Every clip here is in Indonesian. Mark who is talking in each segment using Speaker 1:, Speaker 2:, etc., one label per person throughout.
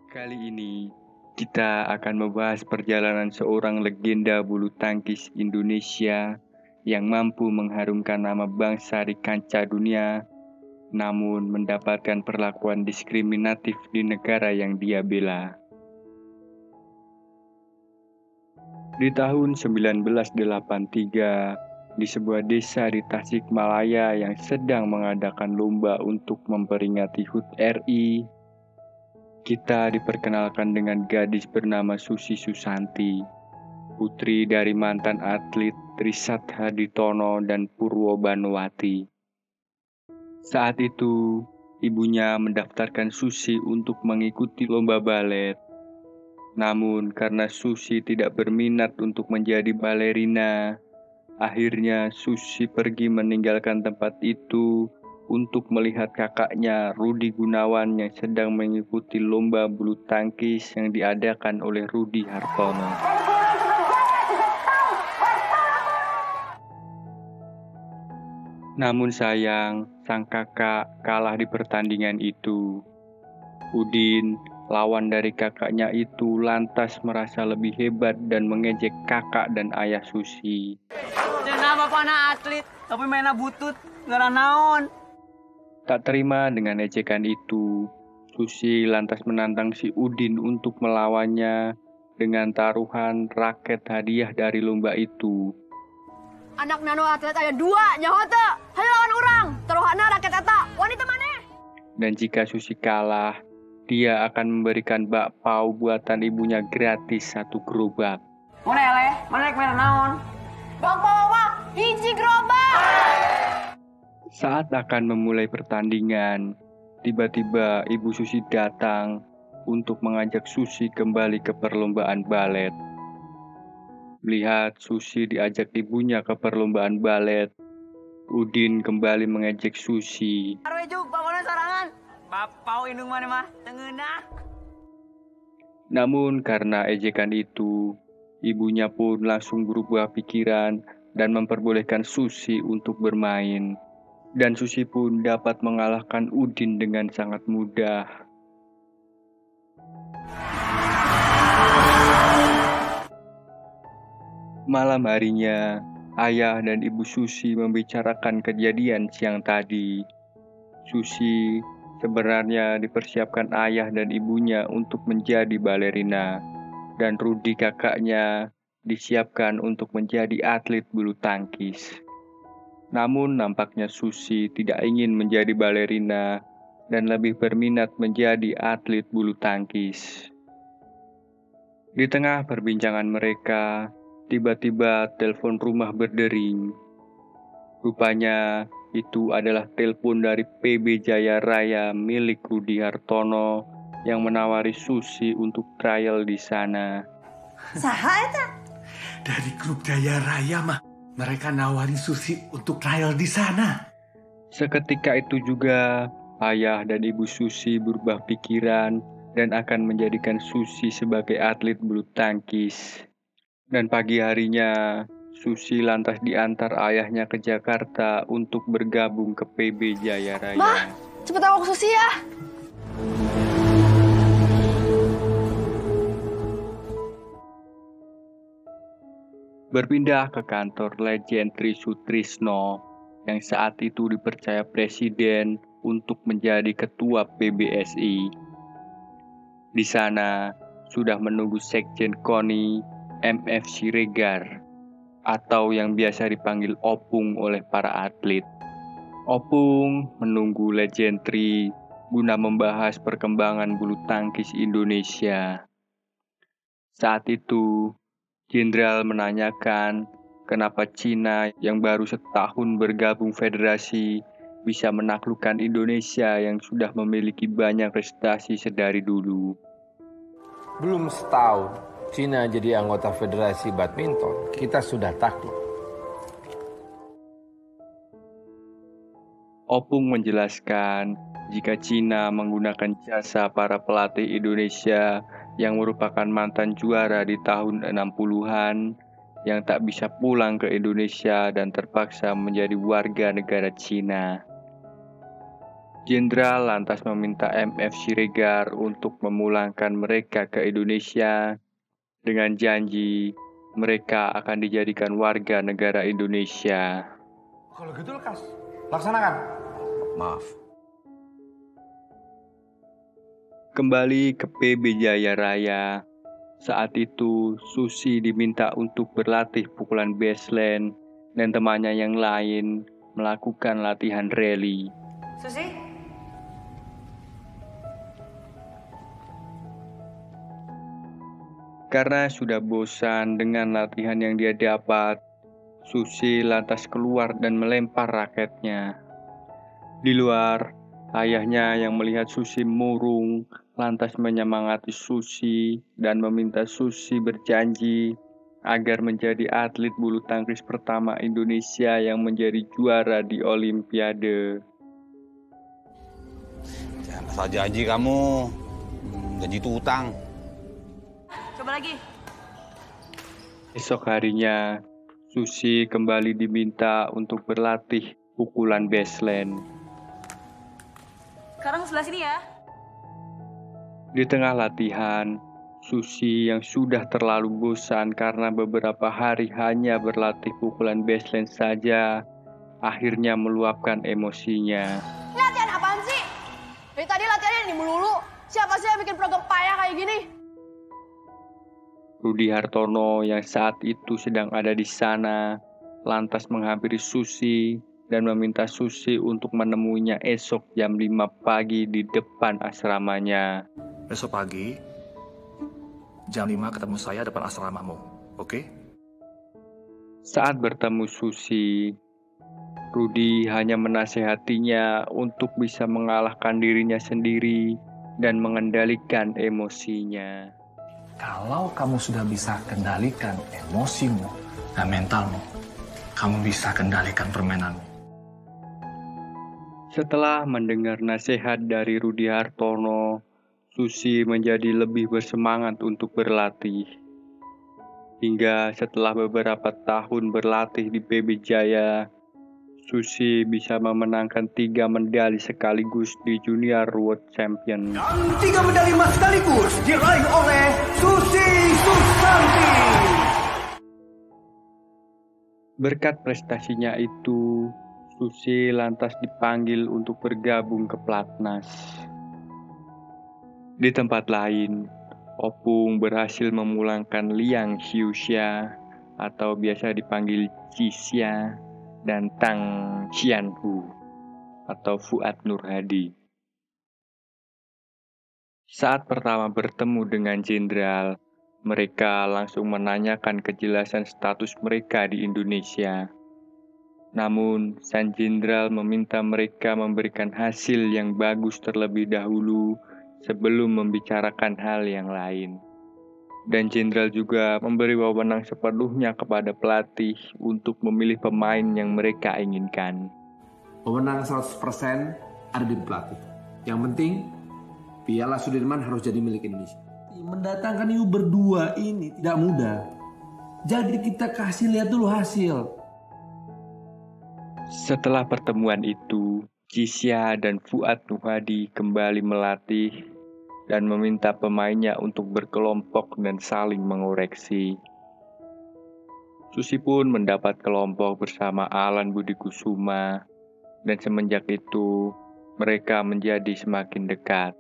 Speaker 1: Kali ini kita akan membahas perjalanan seorang legenda bulu tangkis Indonesia yang mampu mengharumkan nama bangsa di kancah dunia, namun mendapatkan perlakuan diskriminatif di negara yang dia bela. Di tahun 1983, di sebuah desa di Tasikmalaya yang sedang mengadakan lomba untuk memperingati HUT RI, kita diperkenalkan dengan gadis bernama Susi Susanti, putri dari mantan atlet Trisat Haditono dan Purwo Banuwati. Saat itu, ibunya mendaftarkan Susi untuk mengikuti lomba balet. Namun karena Susi tidak berminat untuk menjadi balerina, akhirnya Susi pergi meninggalkan tempat itu untuk melihat kakaknya Rudi Gunawan yang sedang mengikuti lomba bulu tangkis yang diadakan oleh Rudi Hartono. Namun sayang, sang kakak kalah di pertandingan itu. Udin, lawan dari kakaknya itu, lantas merasa lebih hebat dan mengejek kakak dan ayah Susi.
Speaker 2: Kenapa pana atlet, tapi mainnya butut, gara naon.
Speaker 1: Tak terima dengan ejekan itu, Susi lantas menantang si Udin untuk melawannya dengan taruhan raket hadiah dari lomba itu.
Speaker 3: Anak nano atlet aya 2, nyahote. Hayu lawan urang, taruhanna raket eta. Wanita maneh?
Speaker 1: Dan jika Susi kalah, dia akan memberikan bakpao buatan ibunya gratis 1 gerobak.
Speaker 2: Mana main naon?
Speaker 3: Bawa hiji gerobak.
Speaker 1: Saat akan memulai pertandingan, tiba-tiba Ibu Susi datang untuk mengajak Susi kembali ke perlombaan balet. Melihat Susi diajak ibunya ke perlombaan balet, Udin kembali mengejek Susi.
Speaker 2: Arwejuk, bapaknya sarangan. Bapau indung mana mah, tengenah.
Speaker 1: Namun karena ejekan itu, ibunya pun langsung berubah pikiran dan memperbolehkan Susi untuk bermain. Dan Susi pun dapat mengalahkan Udin dengan sangat mudah. Malam harinya, ayah dan ibu Susi membicarakan kejadian siang tadi. Susi sebenarnya dipersiapkan ayah dan ibunya untuk menjadi balerina, dan Rudi kakaknya disiapkan untuk menjadi atlet bulu tangkis. Namun nampaknya Susi tidak ingin menjadi balerina dan lebih berminat menjadi atlet bulu tangkis. Di tengah perbincangan mereka, tiba-tiba telepon rumah berdering. Rupanya itu adalah telepon dari PB Jaya Raya milik Rudi Hartono yang menawari Susi untuk trial di sana.
Speaker 3: Saha eta?
Speaker 4: Dari grup Jaya Raya mah, mereka nawarin Susi untuk trial di sana.
Speaker 1: Seketika itu juga, ayah dan ibu Susi berubah pikiran dan akan menjadikan Susi sebagai atlet bulu tangkis. Dan pagi harinya, Susi lantas diantar ayahnya ke Jakarta untuk bergabung ke PB Jaya Raya.
Speaker 3: Mah, cepet awak Susi ya.
Speaker 1: Berpindah ke kantor legend Tri Sutrisno yang saat itu dipercaya presiden untuk menjadi ketua PBSI. Di sana sudah menunggu Sekjen KONI MF Siregar atau yang biasa dipanggil Opung oleh para atlet. Opung menunggu legend Tri guna membahas perkembangan bulu tangkis Indonesia. Saat itu, Jenderal menanyakan kenapa Cina yang baru setahun bergabung federasi bisa menaklukkan Indonesia yang sudah memiliki banyak prestasi sedari dulu.
Speaker 5: Belum setahun, Cina jadi anggota Federasi Badminton, kita sudah takluk.
Speaker 1: Opung menjelaskan jika Cina menggunakan jasa para pelatih Indonesia yang merupakan mantan juara di tahun 60-an yang tak bisa pulang ke Indonesia dan terpaksa menjadi warga negara Cina. Jenderal lantas meminta MF Siregar untuk memulangkan mereka ke Indonesia dengan janji mereka akan dijadikan warga negara Indonesia.
Speaker 5: Kalau gitu lekas, laksanakan. Maaf.
Speaker 1: Kembali ke PB Jaya Raya, saat itu Susi diminta untuk berlatih pukulan baseline dan temannya yang lain melakukan latihan rally.
Speaker 3: Susi?
Speaker 1: Karena sudah bosan dengan latihan yang dia dapat, Susi lantas keluar dan melempar raketnya. Di luar, ayahnya yang melihat Susi murung lantas menyemangati Susi dan meminta Susi berjanji agar menjadi atlet bulu tangkis pertama Indonesia yang menjadi juara di Olimpiade.
Speaker 6: Jangan asal janji kamu, janji itu utang.
Speaker 3: Coba lagi.
Speaker 1: Esok harinya, Susi kembali diminta untuk berlatih pukulan baseline.
Speaker 3: Sekarang sebelah sini ya.
Speaker 1: Di tengah latihan, Susi yang sudah terlalu bosan karena beberapa hari hanya berlatih pukulan baseline saja, akhirnya meluapkan emosinya.
Speaker 3: Latihan apaan sih? Dari tadi latihannya ini melulu. Siapa sih yang bikin program payah kayak gini?
Speaker 1: Rudi Hartono yang saat itu sedang ada di sana, lantas menghampiri Susi dan meminta Susi untuk menemuinya esok jam 5 pagi di depan asramanya.
Speaker 7: Besok pagi, jam 5 ketemu saya depan asramamu, oke?
Speaker 1: Saat bertemu Susi, Rudi hanya menasehatinya untuk bisa mengalahkan dirinya sendiri dan mengendalikan emosinya.
Speaker 7: Kalau kamu sudah bisa kendalikan emosimu dan mentalmu, kamu bisa kendalikan permainanmu.
Speaker 1: Setelah mendengar nasihat dari Rudi Hartono, Susi menjadi lebih bersemangat untuk berlatih. Hingga setelah beberapa tahun berlatih di PB Jaya, Susi bisa memenangkan 3 medali sekaligus di Junior World Champion.
Speaker 4: Dan 3 medali emas sekaligus diraih oleh Susi Susanti.
Speaker 1: Berkat prestasinya itu, Susi lantas dipanggil untuk bergabung ke Platnas. Di tempat lain, Opung berhasil memulangkan Liang Xiuxia atau biasa dipanggil Cisya dan Tang Xianhu atau Fuad Nur Hadi. Saat pertama bertemu dengan jenderal, mereka langsung menanyakan kejelasan status mereka di Indonesia. Namun, sang jenderal meminta mereka memberikan hasil yang bagus terlebih dahulu sebelum membicarakan hal yang lain. Dan jenderal juga memberi wewenang sepenuhnya kepada pelatih untuk memilih pemain yang mereka inginkan.
Speaker 5: Wewenang 100% ada di pelatih. Yang penting, Piala Sudirman harus jadi milik Indonesia. Mendatangkan ibu berdua ini tidak mudah. Jadi kita kasih lihat dulu hasil.
Speaker 1: Setelah pertemuan itu, Cisya dan Fuad Nur Hadi kembali melatih dan meminta pemainnya untuk berkelompok dan saling mengoreksi. Susi pun mendapat kelompok bersama Alan Budi Kusuma, dan semenjak itu mereka menjadi semakin dekat.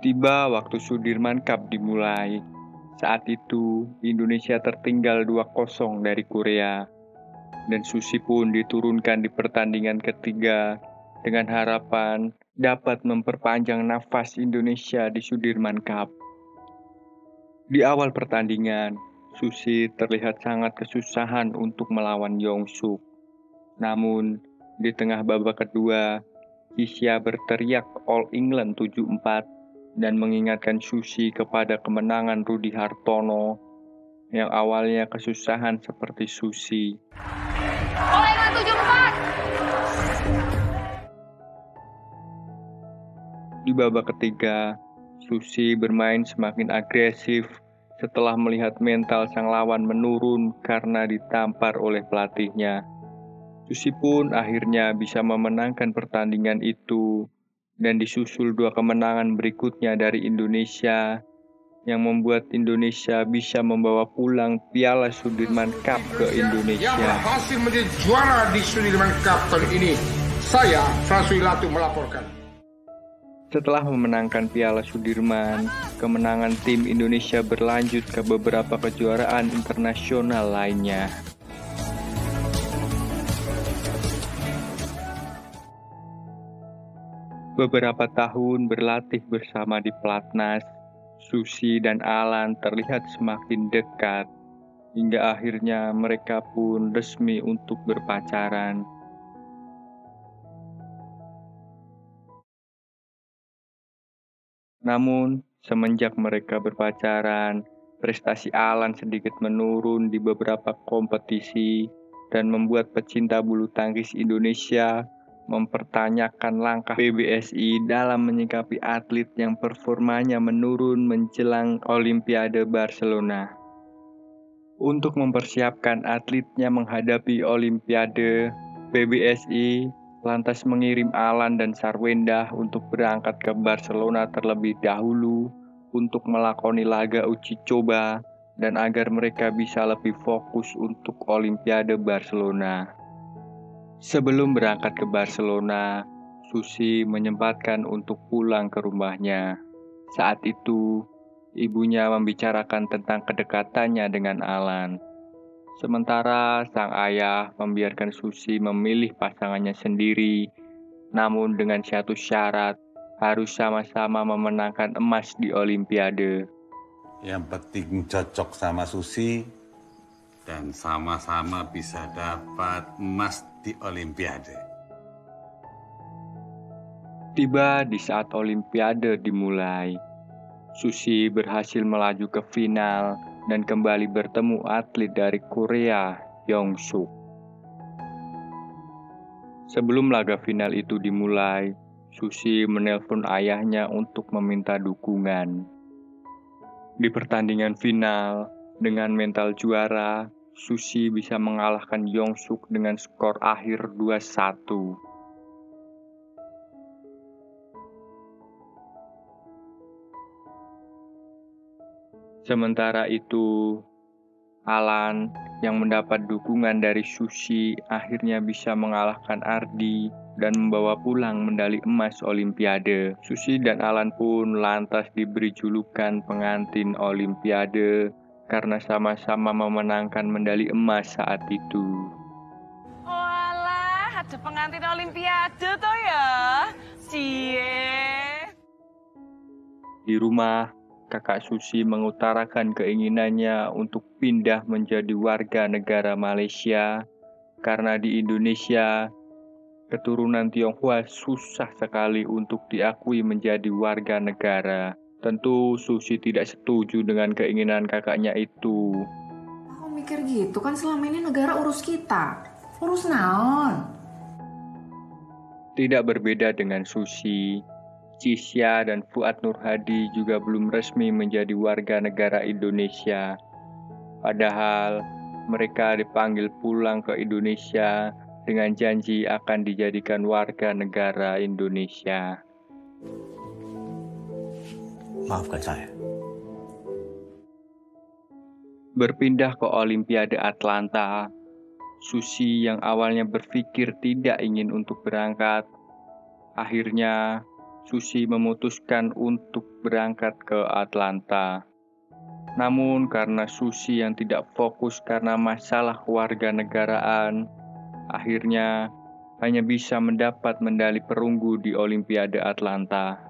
Speaker 1: Tiba waktu Sudirman Cup dimulai. Saat itu, Indonesia tertinggal 2-0 dari Korea. Dan Susi pun diturunkan di pertandingan ketiga dengan harapan dapat memperpanjang nafas Indonesia di Sudirman Cup. Di awal pertandingan, Susi terlihat sangat kesusahan untuk melawan Yong-suk. Namun, di tengah babak kedua, Cisya berteriak All England 7-4 dan mengingatkan Susi kepada kemenangan Rudi Hartono yang awalnya kesusahan seperti Susi.
Speaker 3: All England 7-4!
Speaker 1: Di babak ketiga, Susi bermain semakin agresif setelah melihat mental sang lawan menurun karena ditampar oleh pelatihnya. Susi pun akhirnya bisa memenangkan pertandingan itu dan disusul 2 kemenangan berikutnya dari Indonesia yang membuat Indonesia bisa membawa pulang Piala Sudirman Cup ke Indonesia.
Speaker 8: Yang berhasil menjadi juara di Sudirman Cup tahun ini, saya Frans Wilatu melaporkan.
Speaker 1: Setelah memenangkan Piala Sudirman, kemenangan tim Indonesia berlanjut ke beberapa kejuaraan internasional lainnya. Beberapa tahun berlatih bersama di Platnas, Susi dan Alan terlihat semakin dekat, hingga akhirnya mereka pun resmi untuk berpacaran. Namun, semenjak mereka berpacaran, prestasi Alan sedikit menurun di beberapa kompetisi dan membuat pecinta bulu tangkis Indonesia mempertanyakan langkah PBSI dalam menyikapi atlet yang performanya menurun menjelang Olimpiade Barcelona. Untuk mempersiapkan atletnya menghadapi Olimpiade, PBSI lantas mengirim Alan dan Sarwenda untuk berangkat ke Barcelona terlebih dahulu untuk melakoni laga uji coba dan agar mereka bisa lebih fokus untuk Olimpiade Barcelona. Sebelum berangkat ke Barcelona, Susi menyempatkan untuk pulang ke rumahnya. Saat itu, ibunya membicarakan tentang kedekatannya dengan Alan. Sementara sang ayah membiarkan Susi memilih pasangannya sendiri, namun dengan satu syarat, harus sama-sama memenangkan emas di Olimpiade.
Speaker 6: Yang penting cocok sama Susi dan sama-sama bisa dapat emas di Olimpiade.
Speaker 1: Tiba di saat Olimpiade dimulai, Susi berhasil melaju ke final dan kembali bertemu atlet dari Korea, Yongsuk. Sebelum laga final itu dimulai, Susi menelpon ayahnya untuk meminta dukungan. Di pertandingan final, dengan mental juara, Susi bisa mengalahkan Yongsuk dengan skor akhir 2-1. Sementara itu, Alan yang mendapat dukungan dari Susi akhirnya bisa mengalahkan Ardi dan membawa pulang medali emas Olimpiade. Susi dan Alan pun lantas diberi julukan pengantin Olimpiade karena sama-sama memenangkan medali emas saat itu.
Speaker 9: Walah, ada pengantin Olimpiade toh ya? Cie.
Speaker 1: Di rumah, kakak Susi mengutarakan keinginannya untuk pindah menjadi warga negara Malaysia karena di Indonesia, keturunan Tionghoa susah sekali untuk diakui menjadi warga negara. Tentu Susi tidak setuju dengan keinginan kakaknya itu.
Speaker 10: Aku mikir gitu kan selama ini negara urus kita. Urus naon?
Speaker 1: Tidak berbeda dengan Susi, Cisya dan Fuad Nurhadi juga belum resmi menjadi warga negara Indonesia. Padahal mereka dipanggil pulang ke Indonesia dengan janji akan dijadikan warga negara Indonesia.
Speaker 11: Maafkan saya.
Speaker 1: Berpindah ke Olimpiade Atlanta, Susi yang awalnya berpikir tidak ingin untuk berangkat, akhirnya Susi memutuskan untuk berangkat ke Atlanta. Namun karena Susi yang tidak fokus karena masalah kewarganegaraan, akhirnya hanya bisa mendapat medali perunggu di Olimpiade Atlanta.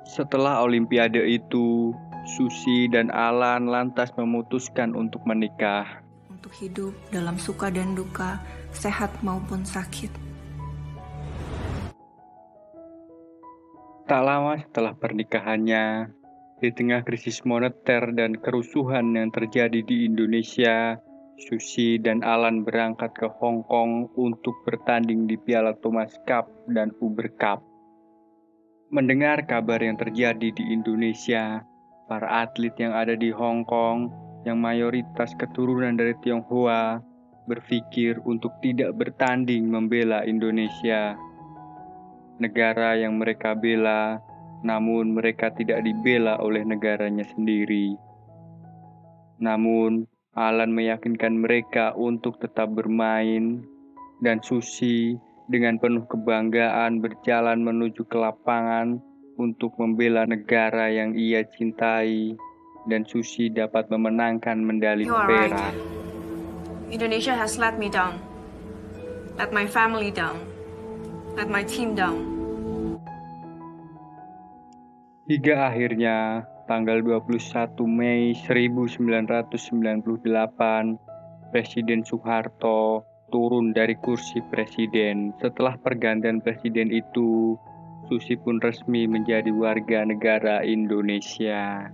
Speaker 1: Setelah Olimpiade itu, Susi dan Alan lantas memutuskan untuk menikah.
Speaker 10: Untuk hidup dalam suka dan duka, sehat maupun sakit.
Speaker 1: Tak lama setelah pernikahannya, di tengah krisis moneter dan kerusuhan yang terjadi di Indonesia, Susi dan Alan berangkat ke Hong Kong untuk bertanding di Piala Thomas Cup dan Uber Cup. Mendengar kabar yang terjadi di Indonesia, para atlet yang ada di Hong Kong yang mayoritas keturunan dari Tionghoa berpikir untuk tidak bertanding membela Indonesia. Negara yang mereka bela, namun mereka tidak dibela oleh negaranya sendiri. Namun, Alan meyakinkan mereka untuk tetap bermain, dan Susi dengan penuh kebanggaan berjalan menuju ke lapangan untuk membela negara yang ia cintai, dan Susi dapat memenangkan medali perak.
Speaker 10: Indonesia has let me down, let my family down, let my team down.
Speaker 1: Hingga akhirnya tanggal 21 Mei 1998, Presiden Soeharto turun dari kursi presiden. Setelah pergantian presiden itu, Susi pun resmi menjadi warga negara Indonesia.